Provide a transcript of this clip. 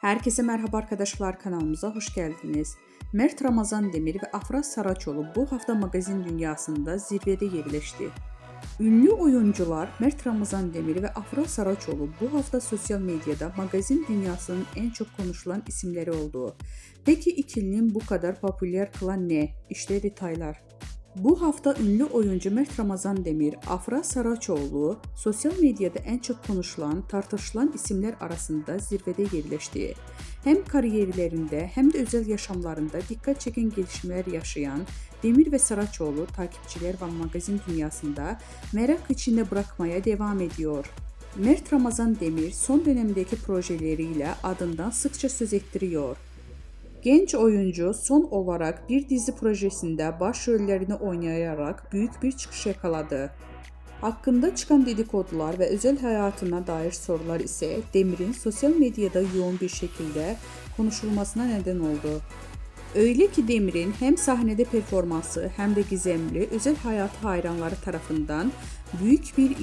Herkese merhaba arkadaşlar, kanalımıza hoş geldiniz. Mert Ramazan Demir ve Afra Saraçoğlu bu hafta magazin dünyasında zirvede yerleşti. Ünlü oyuncular Mert Ramazan Demir ve Afra Saraçoğlu bu hafta sosyal medyada magazin dünyasının en çok konuşulan isimleri oldu. Peki ikilinin bu kadar popüler kılan ne? İşte detaylar. Bu hafta ünlü oyuncu Mert Ramazan Demir, Afra Saraçoğlu sosyal medyada en çok konuşulan, tartışılan isimler arasında zirvede yerleşti. Hem kariyerlerinde hem de özel yaşamlarında dikkat çeken gelişmeler yaşayan Demir ve Saraçoğlu takipçiler ve magazin dünyasında merak içinde bırakmaya devam ediyor. Mert Ramazan Demir son dönemdeki projeleriyle adından sıkça söz ettiriyor. Genç oyuncu son olarak bir dizi projesinde başrollerini oynayarak büyük bir çıkış yakaladı. Hakkında çıkan dedikodular ve özel hayatına dair sorular ise Demir'in sosyal medyada yoğun bir şekilde konuşulmasına neden oldu. Öyle ki Demir'in hem sahnede performansı hem de gizemli özel hayatı hayranları tarafından büyük bir